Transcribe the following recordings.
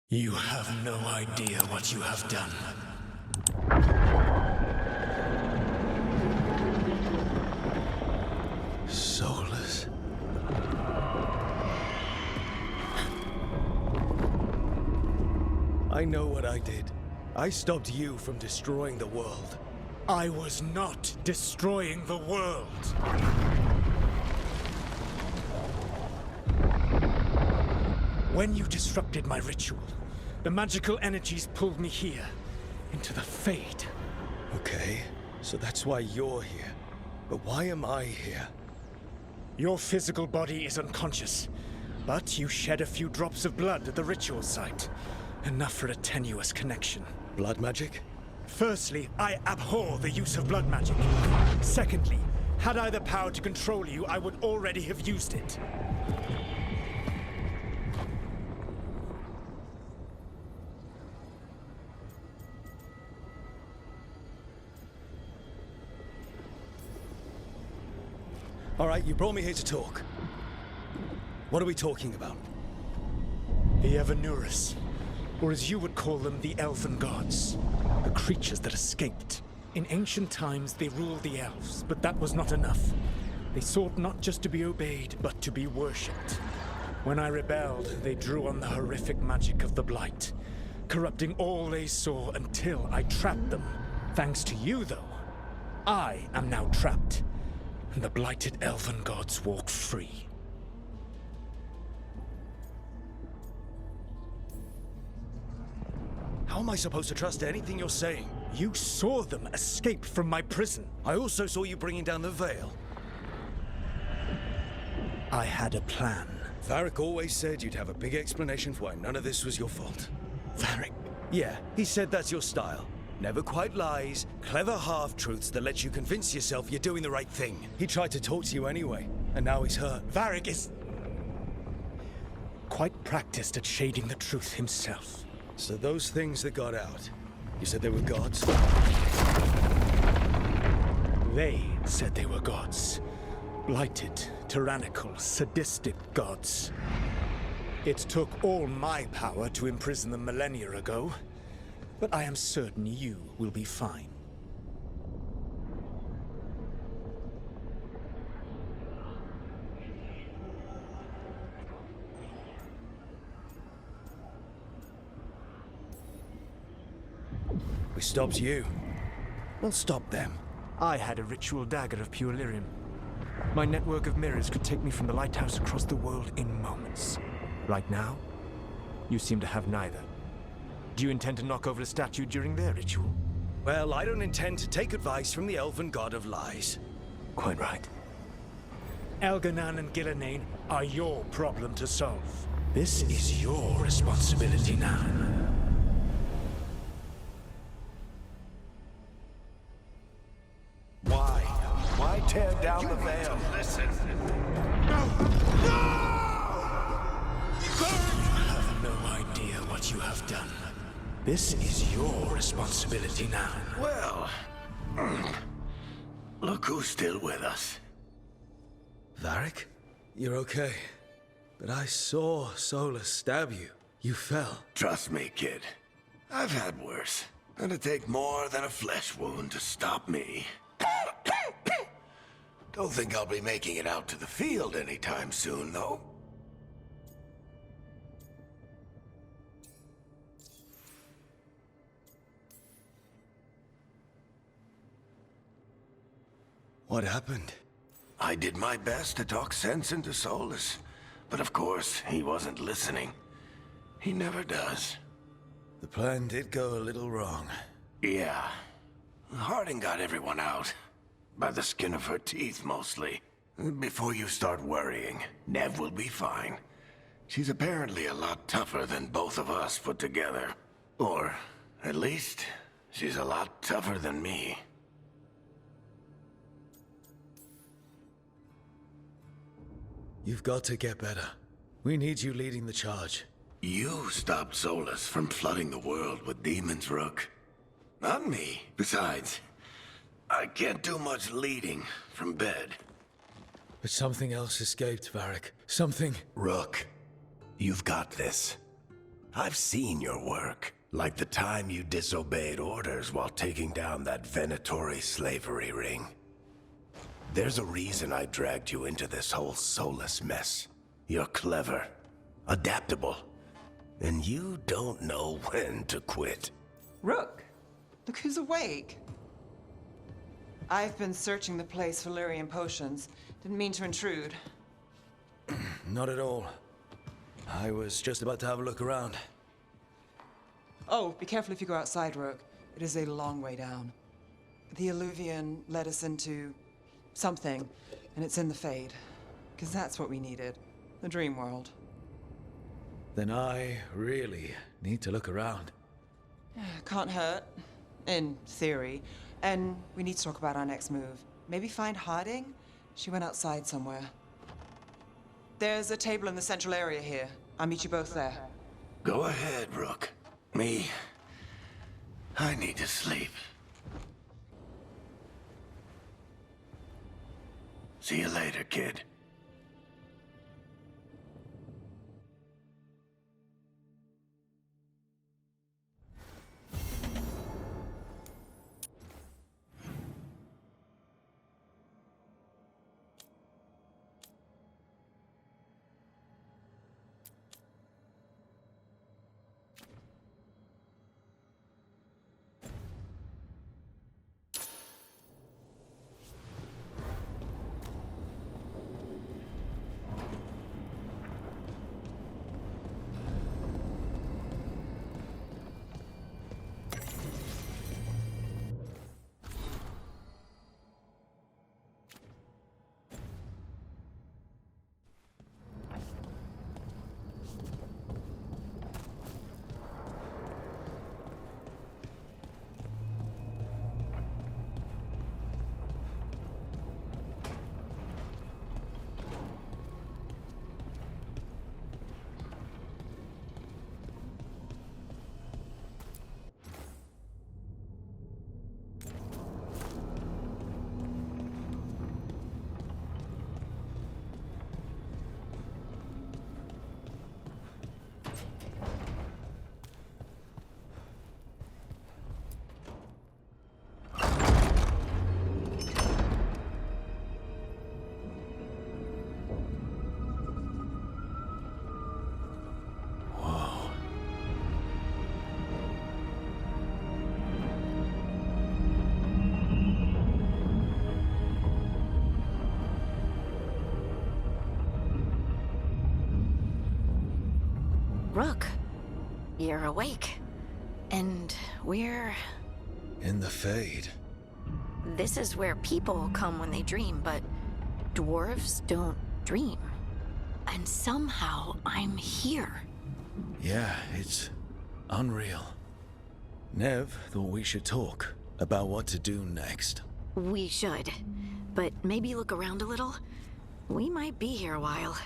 You have no idea what you have done. Soulless. I know what I did. I stopped you from destroying the world. I was not destroying the world. When you disrupted my ritual, the magical energies pulled me here, into the Fade. Okay, so that's why you're here. But why am I here? Your physical body is unconscious, but you shed a few drops of blood at the ritual site. Enough for a tenuous connection. Blood magic? Firstly, I abhor the use of blood magic. Secondly, had I the power to control you, I would already have used it. All right, you brought me here to talk. What are we talking about? The Evanurus, or as you would call them, the Elven Gods. The creatures that escaped. In ancient times, they ruled the elves, but that was not enough. They sought not just to be obeyed, but to be worshipped. When I rebelled, they drew on the horrific magic of the Blight, corrupting all they saw until I trapped them. Thanks to you, though, I am now trapped, and the blighted Elven Gods walk free. How am I supposed to trust anything you're saying? You saw them escape from my prison. I also saw you bringing down the veil. I had a plan. Varric always said you'd have a big explanation for why none of this was your fault. Varric? Yeah, he said that's your style. Never quite lies, clever half-truths that let you convince yourself you're doing the right thing. He tried to talk to you anyway, and now he's hurt. Varric is quite practiced at shading the truth himself. So those things that got out, you said they were gods? They said they were gods. Blighted, tyrannical, sadistic gods. It took all my power to imprison them millennia ago, but I am certain you will be fine. We stopped you. We'll stop them. I had a ritual dagger of pure lyrium. My network of mirrors could take me from the lighthouse across the world in moments. Right now, you seem to have neither. Do you intend to knock over a statue during their ritual? Well, I don't intend to take advice from the Elven God of Lies. Quite right. Elganan and Gillenane are your problem to solve. This is your responsibility now. Why tear down the veil? Listen. No! No! You have no idea what you have done. This is your responsibility now. Well, look who's still with us. Varric? You're okay. But I saw Solus stab you. You fell. Trust me, kid. I've had worse. It'd take more than a flesh wound to stop me. Don't think I'll be making it out to the field anytime soon, though. What happened? I did my best to talk sense into Solus, but of course, he wasn't listening. He never does. The plan did go a little wrong. Yeah. Harding got everyone out. By the skin of her teeth, mostly. Before you start worrying, Nev will be fine. She's apparently a lot tougher than both of us put together. Or, at least, she's a lot tougher than me. You've got to get better. We need you leading the charge. You stopped Solus from flooding the world with demons, Rook. Not me. Besides, I can't do much leading from bed. But something else escaped, Varric. Something... Rook, you've got this. I've seen your work. Like the time you disobeyed orders while taking down that Venatori slavery ring. There's a reason I dragged you into this whole Solus mess. You're clever, adaptable, and you don't know when to quit. Rook, look who's awake. I've been searching the place for Lyrian potions. Didn't mean to intrude. Not at all. I was just about to have a look around. Oh, be careful if you go outside, Rook. It is a long way down. The Alluvian led us into something, and it's in the Fade. Because that's what we needed. The dream world. Then I really need to look around. Can't hurt. In theory. And we need to talk about our next move. Maybe find Harding? She went outside somewhere. There's a table in the central area here. I'll meet you both there. Go ahead, Rook. I need to sleep. See you later, kid. Rook, you're awake. And we're... In the Fade. This is where people come when they dream, but dwarves don't dream. And somehow I'm here. Yeah, it's unreal. Nev thought we should talk about what to do next. We should. But maybe look around a little. We might be here a while.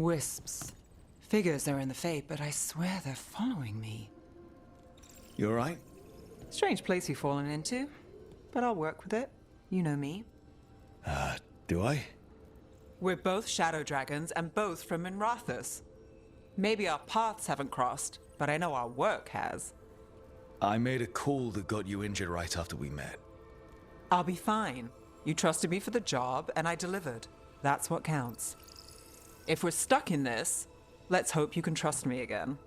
Wisps. Figures are in the Fate, but I swear they're following me. You alright? Strange place you've fallen into, but I'll work with it. You know me. Do I? We're both shadow dragons and both from Minrathous. Maybe our paths haven't crossed, but I know our work has. I made a call that got you injured right after we met. I'll be fine. You trusted me for the job, and I delivered. That's what counts. If we're stuck in this, let's hope you can trust me again.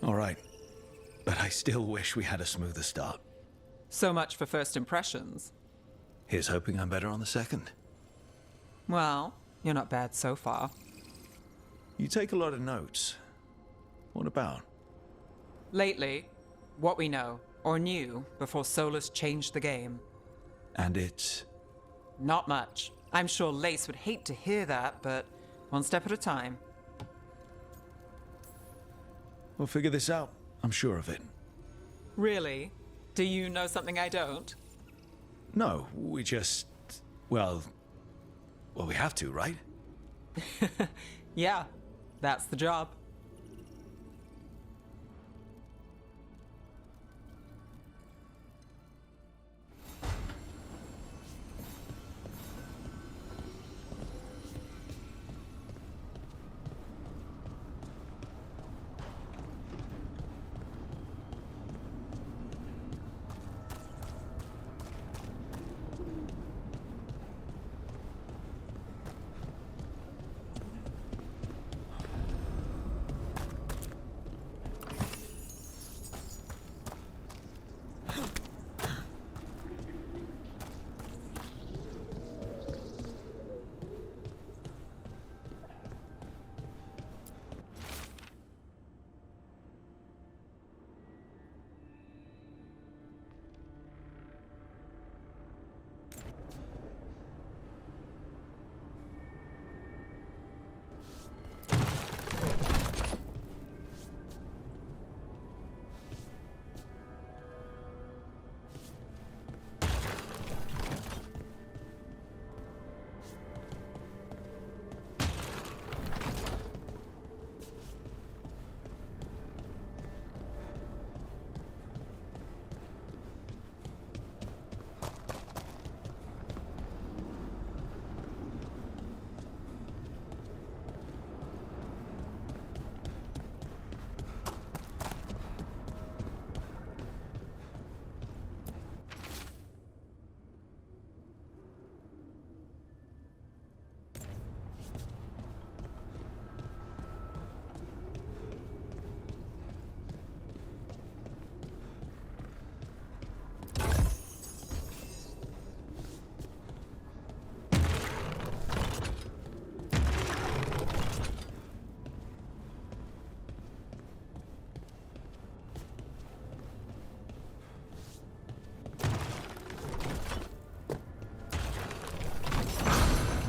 All right. But I still wish we had a smoother start. So much for first impressions. Here's hoping I'm better on the second. Well, you're not bad so far. You take a lot of notes. What about? Lately, what we know, or knew, before Solus changed the game. And it's... Not much. I'm sure Lace would hate to hear that, but one step at a time. We'll figure this out. I'm sure of it. Really? Do you know something I don't? No, we just... Well, we have to, right? Yeah, that's the job.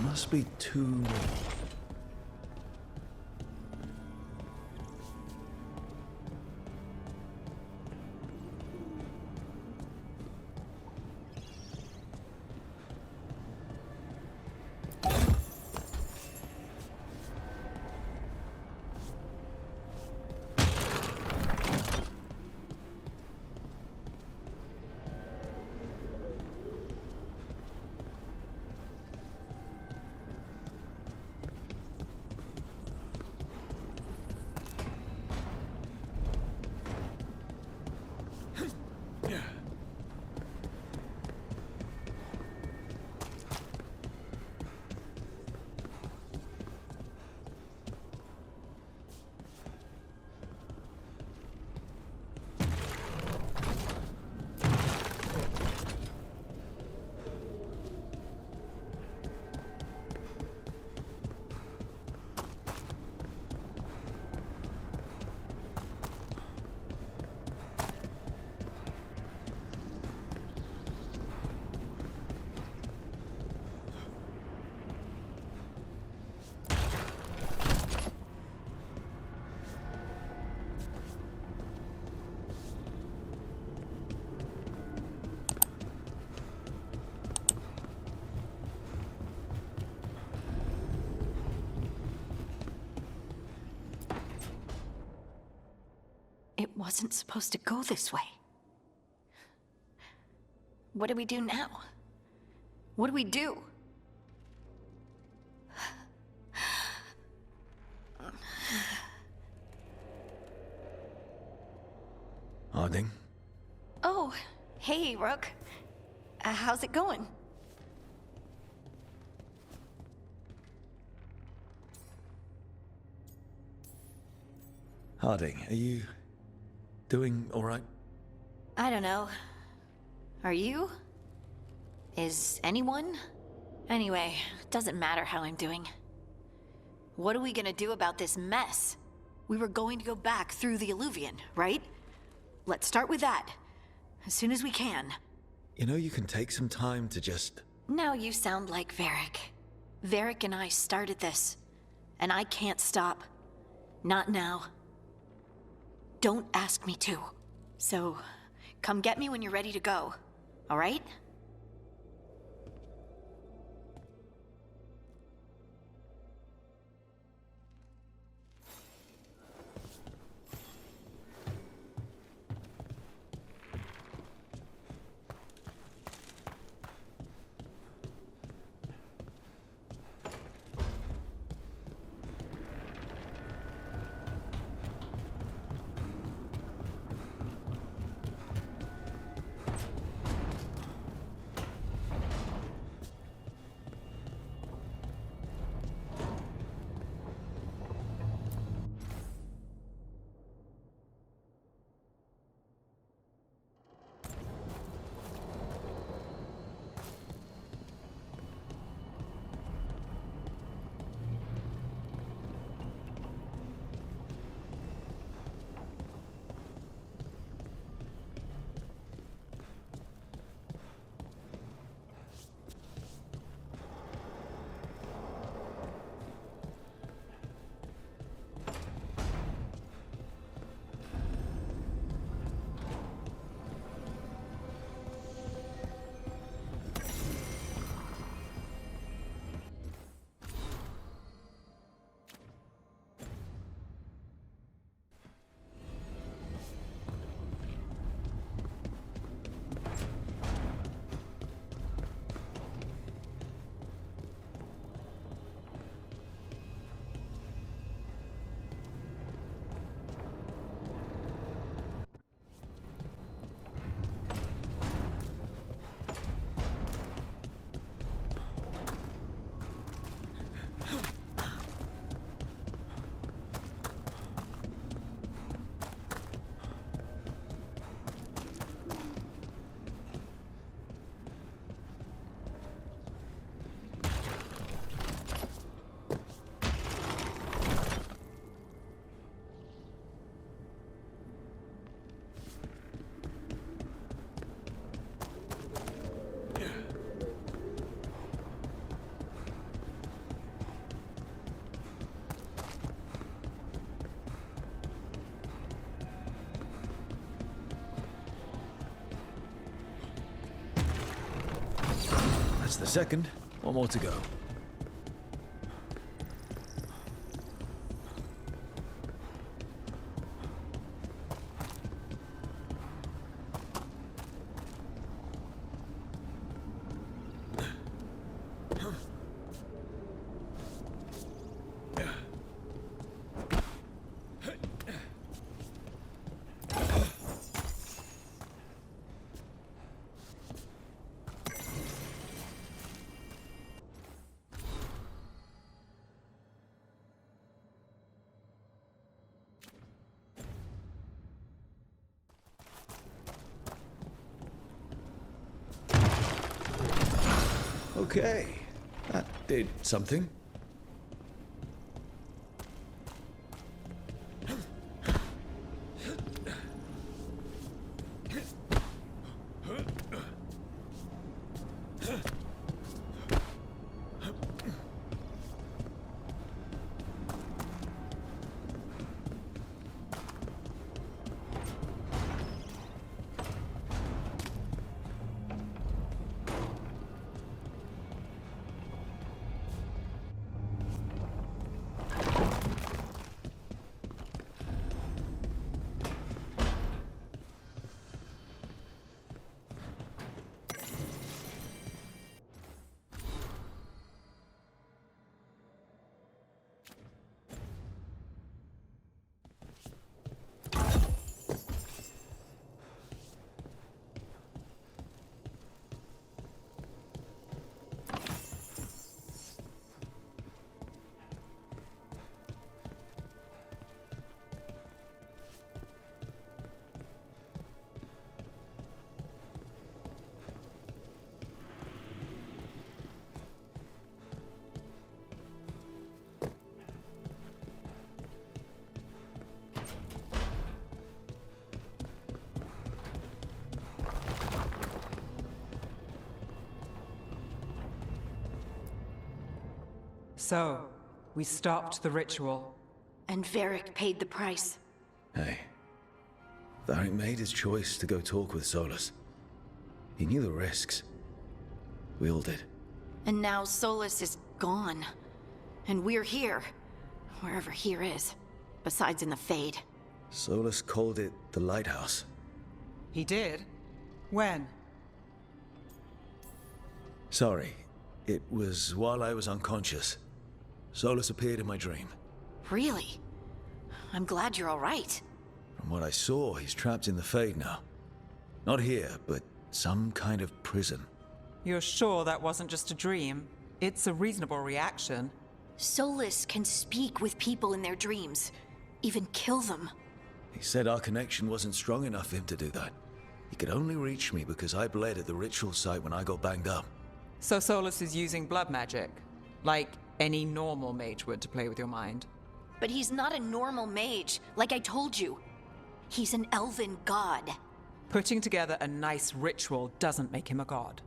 Must be too long. It wasn't supposed to go this way. What do we do now? What do we do? Harding? Oh, hey, Rook. How's it going? Harding, are you doing all right? I don't know. Are you? Is anyone? Anyway, doesn't matter how I'm doing. What are we gonna do about this mess? We were going to go back through the Alluvion, right? Let's start with that. As soon as we can. You know, you can take some time to just... Now you sound like Varric. Varric and I started this. And I can't stop. Not now. Don't ask me to. So, come get me when you're ready to go. All right? That's the second. One more to go. Okay, that did something. So, we stopped the ritual. And Varric paid the price. Hey. Varric made his choice to go talk with Solus. He knew the risks. We all did. And now Solus is gone. And we're here. Wherever here is. Besides in the Fade. Solus called it the Lighthouse. He did? When? Sorry. It was while I was unconscious. Solus appeared in my dream. Really? I'm glad you're all right. From what I saw, he's trapped in the Fade now. Not here, but some kind of prison. You're sure that wasn't just a dream? It's a reasonable reaction. Solus can speak with people in their dreams. Even kill them. He said our connection wasn't strong enough for him to do that. He could only reach me because I bled at the ritual site when I got banged up. So Solus is using blood magic? Like any normal mage would to play with your mind? But he's not a normal mage, like I told you. He's an elven god. Putting together a nice ritual doesn't make him a god.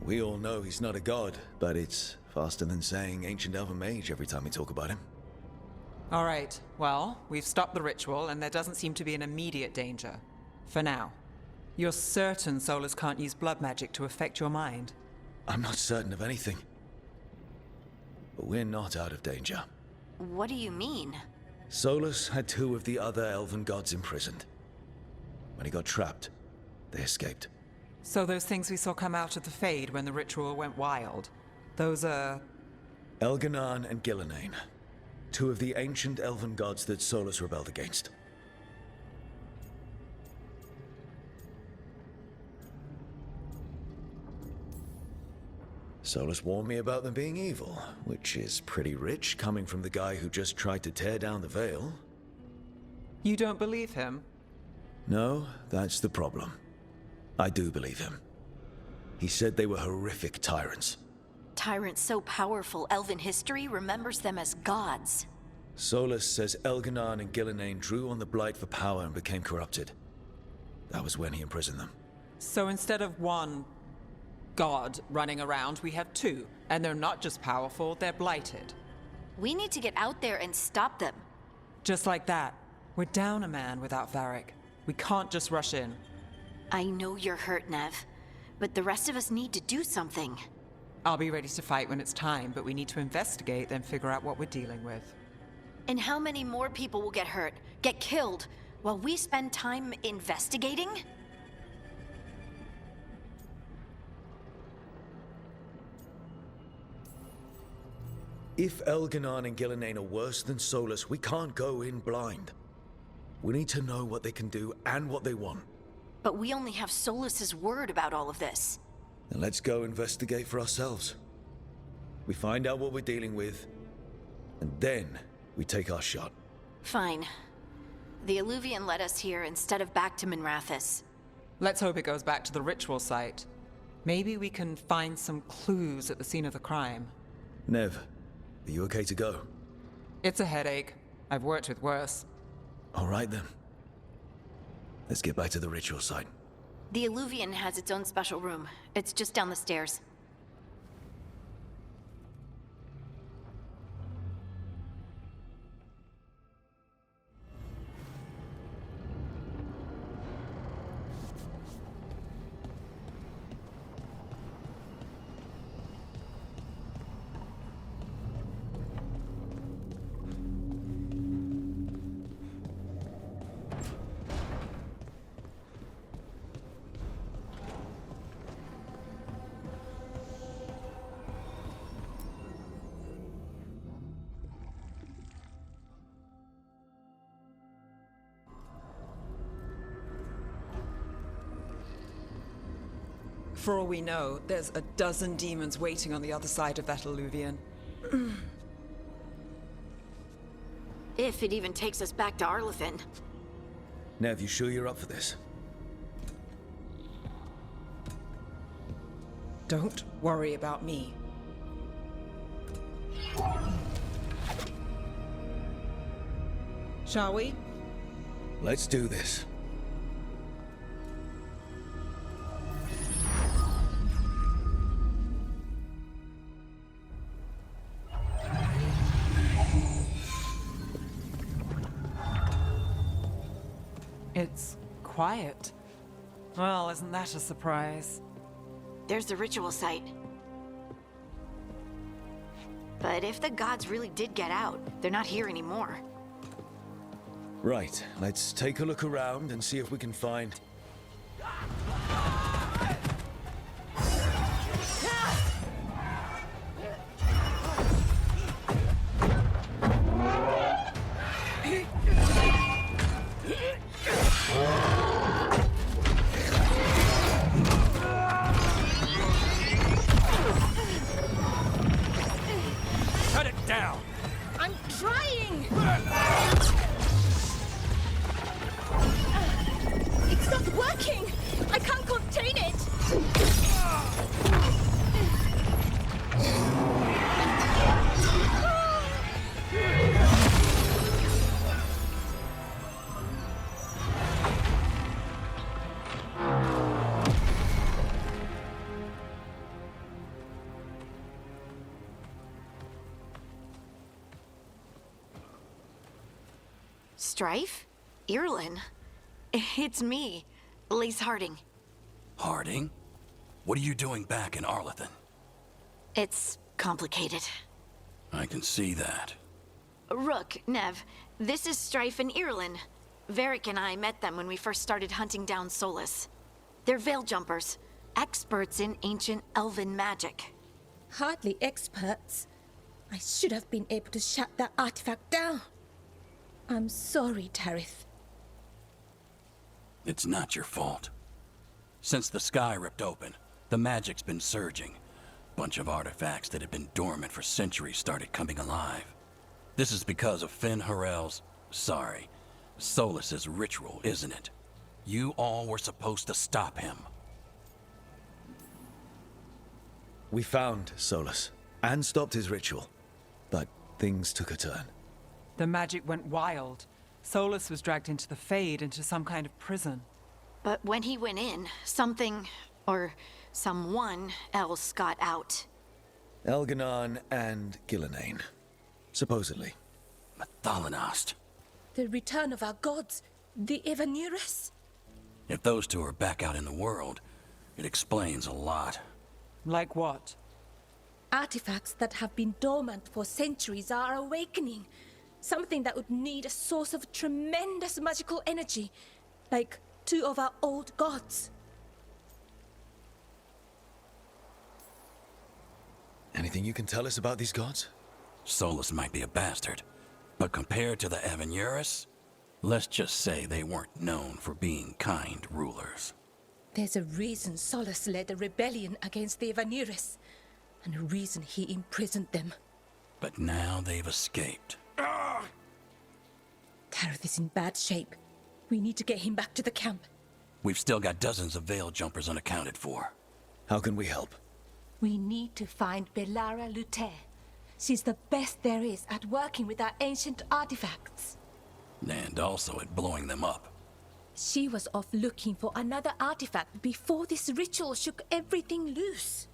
We all know he's not a god, but it's faster than saying ancient elven mage every time we talk about him. All right, well, we've stopped the ritual and there doesn't seem to be an immediate danger. For now. You're certain Solus can't use blood magic to affect your mind? I'm not certain of anything. But we're not out of danger. What do you mean? Solus had 2 of the other elven gods imprisoned. When he got trapped, they escaped. So those things we saw come out of the Fade when the ritual went wild, those are... Elganan and Gillenane. 2 of the ancient elven gods that Solus rebelled against. Solus warned me about them being evil, which is pretty rich coming from the guy who just tried to tear down the veil. You don't believe him? No, that's the problem. I do believe him. He said they were horrific tyrants. Tyrants so powerful, elven history remembers them as gods. Solus says Elganan and Gillenane drew on the Blight for power and became corrupted. That was when he imprisoned them. So instead of one god running around, we have 2. And they're not just powerful, they're blighted. We need to get out there and stop them. Just like that. We're down a man without Varric. We can't just rush in. I know you're hurt, Nev. But the rest of us need to do something. I'll be ready to fight when it's time, but we need to investigate, then figure out what we're dealing with. And how many more people will get hurt, get killed, while we spend time investigating? If Elganan and Gillenane are worse than Solus, we can't go in blind. We need to know what they can do and what they want. But we only have Solus's word about all of this. Then let's go investigate for ourselves. We find out what we're dealing with, and then we take our shot. Fine. The Alluvian led us here instead of back to Minrathous. Let's hope it goes back to the ritual site. Maybe we can find some clues at the scene of the crime. Nev, are you okay to go? It's a headache. I've worked with worse. All right then. Let's get back to the ritual site. The Alluvian has its own special room. It's just down the stairs. For all we know, there's a dozen demons waiting on the other side of that Alluvian. If it even takes us back to ARLATHAN. Nev, you sure you're up for this? Don't worry about me. Shall we? Let's do this. It's quiet. Well, isn't that a surprise? There's the ritual site. But if the gods really did get out, they're not here anymore. Right, let's take a look around and see if we can find... Cut it down! I'm trying! It's not working! I can't contain it! Strife? Irlin? It's me, Lace Harding. Harding? What are you doing back in ARLATHAN? It's complicated. I can see that. Rook, Nev, this is Strife and Irlin. Varric and I met them when we first started hunting down Solus. They're veil jumpers, experts in ancient elven magic. Hardly experts. I should have been able to shut that artifact down. I'm sorry, Tarith. It's not your fault. Since the sky ripped open, the magic's been surging. Bunch of artifacts that had been dormant for centuries started coming alive. This is because of Finn Harel's... Solus's ritual, isn't it? You all were supposed to stop him. We found Solus, and stopped his ritual. But things took a turn. The magic went wild. Solus was dragged into the Fade, into some kind of prison. But when he went in, something, or someone else got out. Elganon and Gillenane. Supposedly. Mathalanost. The return of our gods, the Evanurus. If those two are back out in the world, it explains a lot. Like what? Artifacts that have been dormant for centuries are awakening. Something that would need a source of tremendous magical energy, like two of our old gods. Anything you can tell us about these gods? Solus might be a bastard, but compared to the Evanurus, let's just say they weren't known for being kind rulers. There's a reason Solus led a rebellion against the Evanurus, and a reason he imprisoned them. But now they've escaped. Tarith is in bad shape. We need to get him back to the camp. We've still got dozens of veil jumpers unaccounted for. How can we help? We need to find Belara Luther. She's the best there is at working with our ancient artifacts. And also at blowing them up. She was off looking for another artifact before this ritual shook everything loose.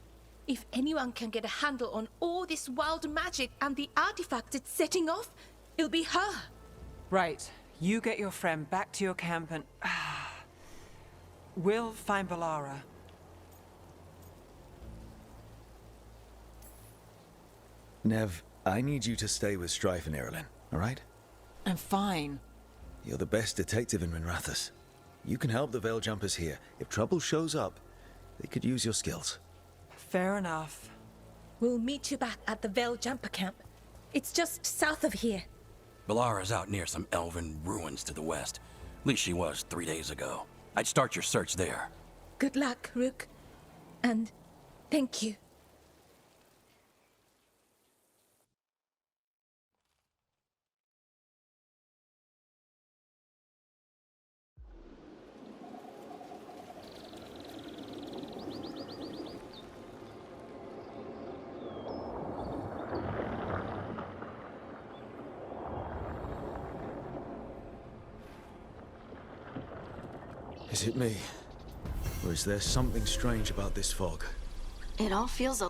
If anyone can get a handle on all this wild magic and the artifacts it's setting off, it'll be her. Right. You get your friend back to your camp and... we'll find Belara. Nev, I need you to stay with Strife and Irlin, alright? I'm fine. You're the best detective in Minrathous. You can help the Veil Jumpers here. If trouble shows up, they could use your skills. Fair enough. We'll meet you back at the Veil Jumper camp. It's just south of here. Belara's out near some elven ruins to the west. At least she was 3 days ago. I'd start your search there. Good luck, Rook. And thank you. Is it me? Or is there something strange about this fog? It all feels a